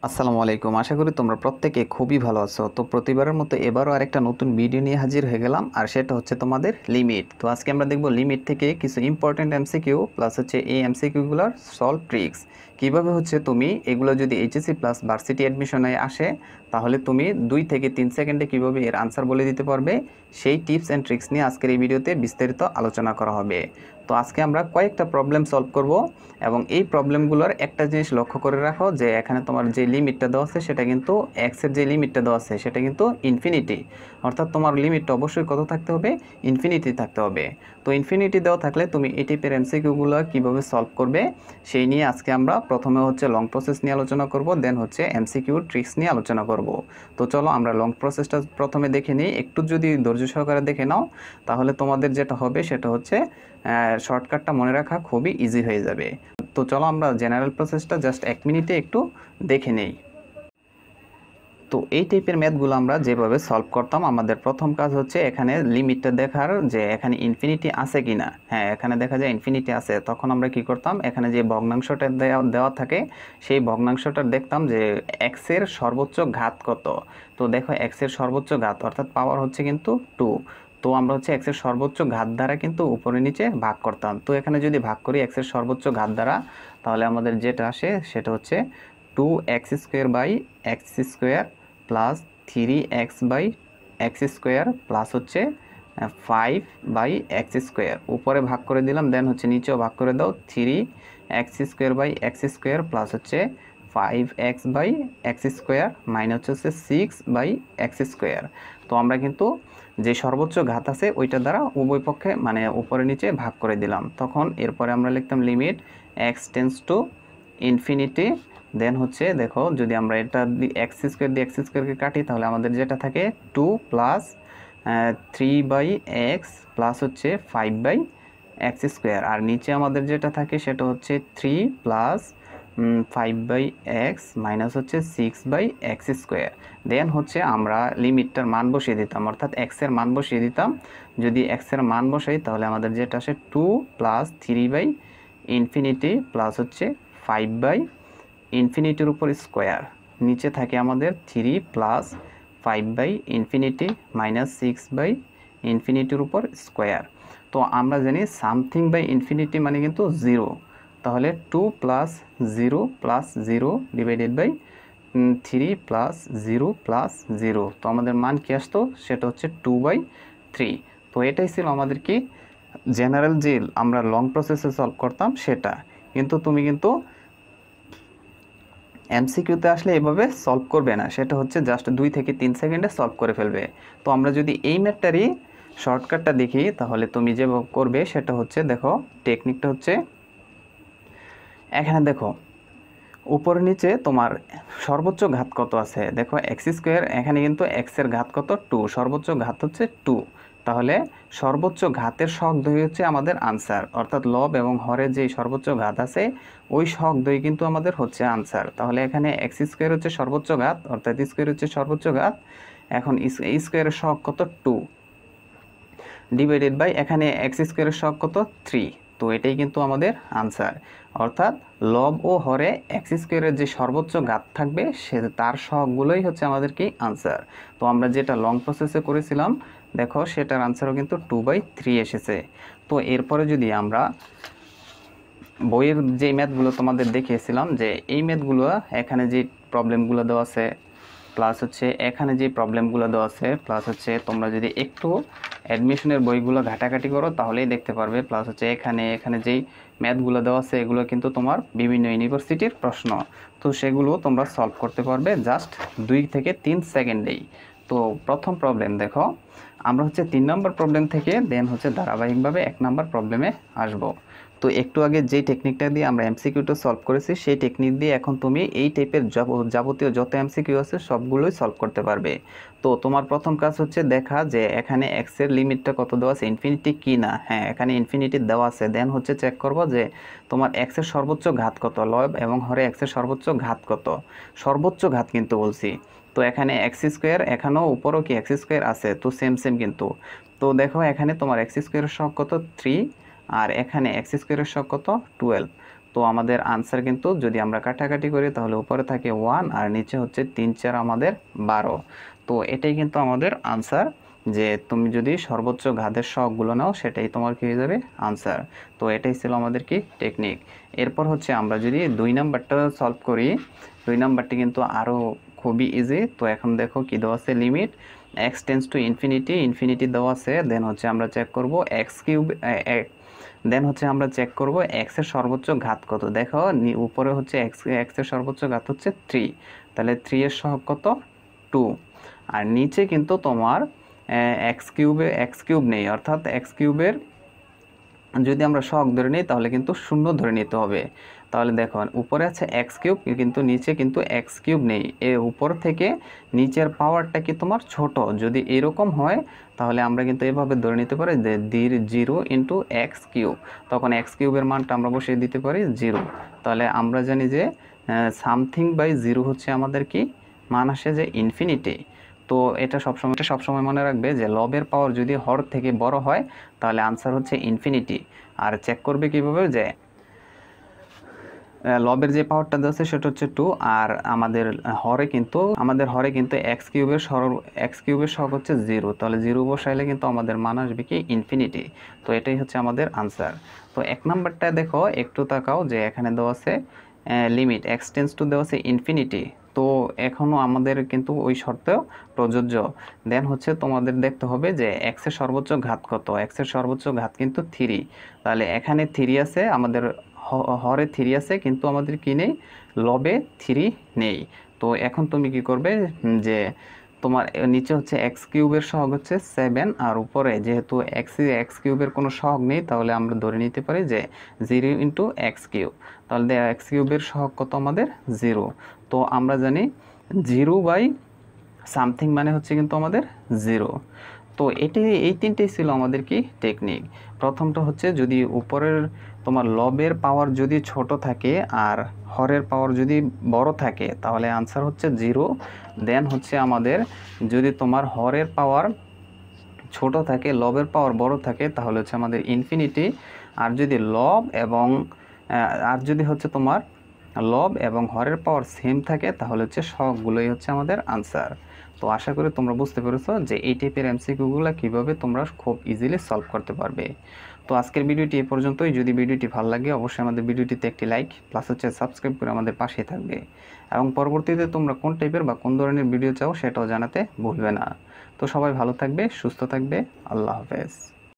আসসালামু আলাইকুম। আশা করি তোমরা প্রত্যেকে খুবই ভালো আছো। তো প্রতিবারের মতো এবারও আরেকটা নতুন ভিডিও নিয়ে হাজির হয়ে গেলাম, আর সেটা হচ্ছে তোমাদের লিমিট। তো আজকে আমরা দেখব লিমিট থেকে কিছু ইম্পর্টেন্ট এমসিকিউ প্লাস হচ্ছে এই এমসিকিউগুলোর সলভ ট্রিক্স। কিভাবে হচ্ছে তুমি এগুলো যদি এইচএসসি প্লাস ভার্সিটি অ্যাডমিশনে আসে তাহলে তুমি 2 থেকে 3 সেকেন্ডে কিভাবে এর আনসার বলে দিতে পারবে, সেই টিপস অ্যান্ড ট্রিক্স নিয়ে আজকের এই ভিডিওতে বিস্তারিত আলোচনা করা হবে। তো আজকে আমরা কয়েকটা প্রবলেম সলভ করব, এবং এই প্রবলেমগুলোর একটা জিনিস লক্ষ্য করে রাখো যে এখানে তোমার যে লিমিটটা দেওয়া আছে সেটা কিন্তু এক্সের যে লিমিটটা দেওয়া আছে সেটা কিন্তু ইনফিনিটি, অর্থাৎ তোমার লিমিটটা অবশ্যই কত থাকতে হবে, ইনফিনিটি থাকতে হবে। তো ইনফিনিটি দেওয়া থাকলে তুমি এই টাইপের এমসিকিউগুলো কীভাবে সলভ করবে সেই নিয়ে আজকে আমরা প্রথমে হচ্ছে লং প্রসেস নিয়ে আলোচনা করব, দেন হচ্ছে এমসিকিউ ট্রিক্স নিয়ে আলোচনা করব। তো চলো আমরা লং প্রসেসটা প্রথমে দেখে নিই। একটু যদি ধৈর্য সহকারে দেখে নাও তাহলে তোমাদের যেটা হবে সেটা হচ্ছে শর্টকাটটা মনে রাখা খুবই ইজি হয়ে যাবে। তো চলো আমরা জেনারেল প্রসেসটা জাস্ট 1 মিনিটে একটু দেখে নেই। তো এই টাইপের ম্যাথগুলো আমরা যেভাবে সলভ করতাম, আমাদের প্রথম কাজ হচ্ছে এখানে লিমিটটা দেখার যে এখানে ইনফিনিটি আছে কিনা। হ্যাঁ, এখানে দেখা যায় ইনফিনিটি আছে। তখন আমরা কি করতাম, এখানে যে ভগ্নাংশটা দেওয়া থাকে সেই ভগ্নাংশটা দেখতাম যে এক্সের সর্বোচ্চ ঘাত কত। তো দেখো এক্সের সর্বোচ্চ ঘাত অর্থাৎ পাওয়ার হচ্ছে কিন্তু 2। তো আমরা হচ্ছে এক্সের সর্বোচ্চ ঘাত দ্বারা কিন্তু উপরে নিচে ভাগ করতাম। তো এখানে যদি ভাগ করি এক্সের সর্বোচ্চ ঘাত দ্বারা, তাহলে আমাদের যেটা আসে সেটা হচ্ছে 2x² by x square plus 3x by x square plus হচ্ছে 5/x²। উপরে ভাগ করে দিলাম, দেন হচ্ছে নিচেও ভাগ করে দাও, 3x² by x square plus হচ্ছে 5x/x² মাইনাস হচ্ছে 6/x²। তো আমরা কিন্তু যে সর্বোচ্চ ঘাত আছে ওইটা দ্বারা উভয় পক্ষে মানে উপরে নিচে ভাগ করে দিলাম। তখন এরপরে আমরা লিখতাম limit x tends to infinity. Then হচ্ছে দেখো যদি আমরা এটা x² দিয়ে x² কাটি তাহলে আমাদের যেটা থাকে 2 প্লাস 3/x প্লাস হচ্ছে 5/x²। আর নিচে আমাদের যেটা থাকে সেটা হচ্ছে 3 প্লাস 5/x মাইনাস হচ্ছে 6/x²। দেন হচ্ছে আমরা লিমিটটার মান বসিয়ে দিতাম, অর্থাৎ এক্স এর মান বসিয়ে দিতাম। যদি এক্স এর মান বসাই তাহলে আমাদের যেটা আসে 2 প্লাস 3/ইনফিনিটি প্লাস হচ্ছে 5/ইনফিনিটির উপর স্কোয়ার। নিচে থাকে আমাদের 3 প্লাস 5/ইনফিনিটি মাইনাস 6/ইনফিনিটির উপর স্কোয়ার। তো আমরা জানি সামথিং বাই ইনফিনিটি মানে কিন্তু 0। তাহলে 2 plus 0 plus 0 divided by 3 plus 0 plus 0। তো আমাদের মান কি আসতো, সেটা হচ্ছে 2/3। তো এটাই ছিল আমাদের কি জেনারেল যে আমরা লং প্রসেসে সলভ করতাম সেটা। কিন্তু তুমি কিন্তু এমসিকিউতে আসলে এভাবে সলভ করবে না, সেটা হচ্ছে জাস্ট 2 থেকে 3 সেকেন্ডে সলভ করে ফেলবে। তো আমরা যদি এই ম্যাথটারই শর্টকাটটা দেখি তাহলে তুমি যে করবে সেটা হচ্ছে দেখো টেকনিকটা হচ্ছে এখানে দেখো উপরে নিচে তোমার সর্বোচ্চ ঘাত কত আছে, দেখো x², এখানে কিন্তু x এর ঘাত কত 2, সর্বোচ্চ ঘাত হচ্ছে 2। তাহলে সর্বোচ্চ ঘাতের সহগদ্বয় হচ্ছে আমাদের আনসার, অর্থাৎ লব এবং হরের যে সর্বোচ্চ ঘাত আছে ওই সহগদ্বয় কিন্তু আমাদের হচ্ছে আনসার। তাহলে এখানে x² হচ্ছে সর্বোচ্চ ঘাত, অর্থাৎ স্কোয়ার হচ্ছে সর্বোচ্চ ঘাত। এখন স্কোয়ারের সহগ কত 2 ডিভাইডেড বাই এখানে x² এর সহগ কত 3। তো এটাই কিন্তু আমাদের আনসার, অর্থাৎ লব ও হরে x² এর যে সর্বোচ্চ ঘাত থাকবে সে তার সহগগুলোই হচ্ছে আমাদের কি আনসার। তো আমরা যেটা লং প্রসেসে করেছিলাম দেখো সেটার আনসারও কিন্তু 2/3 এসেছে। তো এরপরে যদি আমরা বইয়ের যে ম্যাথগুলো তোমাদের দেখিয়েছিলাম যে এই ম্যাথগুলো এখানে যে প্রবলেমগুলো দেওয়া আছে প্লাস হচ্ছে এখানে যে প্রবলেমগুলো দেওয়া আছে প্লাস হচ্ছে তোমরা যদি একটু অ্যাডমিশনের বইগুলো ঘাটাঘাটি করো তাহলেই দেখতে পারবে। প্লাস হচ্ছে এখানে যেই ম্যাথগুলো দেওয়া আছে এগুলো কিন্তু তোমার বিভিন্ন ইউনিভার্সিটির প্রশ্ন। তো সেগুলো তোমরা সলভ করতে পারবে জাস্ট 2 থেকে 3 সেকেন্ডেই। তো প্রথম প্রবলেম দেখো, আমরা হচ্ছে 3 নম্বর প্রবলেম থেকে দেন হচ্ছে ধারাবাহিকভাবে 1 নম্বর প্রবলেমে আসব। তো একটু আগে যেই টেকনিকটা দিয়ে আমরা এমসিকিউটা সলভ করেছি সেই টেকনিক দিয়ে এখন তুমি এই টাইপের যাবতীয় যত এমসিকিউ আছে সবগুলোই সলভ করতে পারবে। তো তোমার প্রথম কাজ হচ্ছে দেখা যে এখানে এক্স এর লিমিটটা কত দেওয়া আছে, ইনফিনিটি কি না। হ্যাঁ, এখানে ইনফিনিটি দেওয়া আছে। দেন হচ্ছে চেক করব যে তোমার এক্স এর সর্বোচ্চ ঘাত কত, লব এবং হরে এক্স এর সর্বোচ্চ ঘাত কত, সর্বোচ্চ ঘাত কিন্তু বলছি। তো এখানে x², এখানেও উপরও কি x² আছে, তো সেম কিন্তু। তো দেখো এখানে তোমার x² এর সহগ কত 3, আর এখানে x² এর সহগ কত 12। তো আমাদের আনসার কিন্তু যদি আমরা কাটাকাটি করি তাহলে উপরে থাকে 1 আর নিচে হচ্ছে 3 4 আমাদের 12। তো এটাই কিন্তু আমাদের আনসার, যে তুমি যদি সর্বোচ্চ ঘাতের সহগগুলো নাও সেটাই তোমার কি হয়ে যাবে আনসার। তো এটাই ছিল আমাদের কি টেকনিক। এরপর হচ্ছে আমরা যদি 2 নাম্বারটা সলভ করি, 2 নাম্বারটি কিন্তু আরও খুবই ইজি। তো এখন দেখো কি দেওয়া আছে, limit x tends to infinity, infinity দেওয়া আছে। দেন হচ্ছে আমরা চেক করব এক্স কিউব, দেন হচ্ছে আমরা চেক করব এক্সের সর্বোচ্চ ঘাত কত। দেখো উপরে হচ্ছে এক্সের সর্বোচ্চ ঘাত হচ্ছে 3, তাহলে 3 এর সহগ কত 2। আর নিচে কিন্তু তোমার এক্স কিউব নেই, অর্থাৎ এক্স কিউবের যদি আমরা সহগ ধরে নিই তাহলে কিন্তু শূন্য ধরে নিতে হবে। তাহলে দেখো উপরে আছে এক্স কিউব কিন্তু নিচে কিন্তু এক্স কিউব নেই, উপর থেকে নিচের পাওয়ারটা কি তোমার ছোট। যদি এরকম হয় তাহলে আমরা কিন্তু এভাবে ধরে নিতে পারি যে 0 ইন্টু এক্স কিউব, তখন এক্স কিউবের মানটা আমরা বসিয়ে দিতে পারি 0। তাহলে আমরা জানি যে সামথিং বাই 0 হচ্ছে আমাদের কি মান আসে যে ইনফিনিটি। তো এটা সবসময় মনে রাখবে যে লবের পাওয়ার যদি হর থেকে বড় হয় তাহলে আনসার হচ্ছে ইনফিনিটি। আর চেক করবে কিভাবে, যে লবের যে পাওয়ারটা দিচ্ছে সেটা হচ্ছে 2, আর আমাদের হরে কিন্তু এক্স কিউবের সহগ হচ্ছে 0, তাহলে 0 বসাইলে কিন্তু আমাদের মান আসবে কি ইনফিনিটি। তো এটাই হচ্ছে আমাদের আনসার। তো 1 নাম্বারটা দেখো একটু তাকাও, যে এখানে দেওয়া আছে লিমিট এক্স টেন্স টু দেওয়া আছে ইনফিনিটি। তো এখনও আমাদের কিন্তু ওই শর্তেও প্রযোজ্য। দেন হচ্ছে তোমাদের দেখতে হবে যে এক্সের সর্বোচ্চ ঘাত কত, এক্সের সর্বোচ্চ ঘাত কিন্তু 3, তাহলে এখানে 3 আছে, আমাদের হরে 3 আছে কিন্তু আমাদের কি নেই, লবে 3 নেই। তো এখন তুমি কি করবে, যে তোমার নিচে হচ্ছে এক্স কিউবের সহগ হচ্ছে 7, আর উপরে যেহেতু এক্স কিউবের কোনো সহগ নেই তাহলে আমরা ধরে নিতে পারি যে 0 ইন্টু এক্স কিউব। তাহলে এক্স কিউবের সহগ কত আমাদের 0। তো আমরা জানি 0 বাই সামথিং মানে হচ্ছে কিন্তু আমাদের 0। তো এই তিনটেই ছিল আমাদের কি টেকনিক। প্রথমটা হচ্ছে যদি উপরের তোমার লবের পাওয়ার যদি ছোট থাকে আর হরের পাওয়ার যদি বড় থাকে তাহলে আনসার হচ্ছে 0। দেন হচ্ছে আমাদের যদি তোমার হরের পাওয়ার ছোট থাকে লবের পাওয়ার বড় থাকে তাহলে হচ্ছে আমাদের ইনফিনিটি। আর যদি হচ্ছে তোমার লব এবং হরের পাওয়ার সেম থাকে তাহলে হচ্ছে সবগুলোই হচ্ছে আমাদের আনসার। তো আশা করি তোমরা বুঝতে পেরেছো যে এই টাইপের এমসিকিউগুলো কীভাবে তোমরা খুব ইজিলি সলভ করতে পারবে। তো আজকের ভিডিওটি এ পর্যন্তই। যদি ভিডিওটি ভালো লাগে অবশ্যই আমাদের ভিডিওটিতে একটি লাইক প্লাস হচ্ছে সাবস্ক্রাইব করে আমাদের পাশেই থাকবে, এবং পরবর্তীতে তোমরা কোন টাইপের বা কোন ধরনের ভিডিও চাও সেটাও জানাতে ভুলবে না। তো সবাই ভালো থাকবে, সুস্থ থাকবে, আল্লাহ হাফেজ।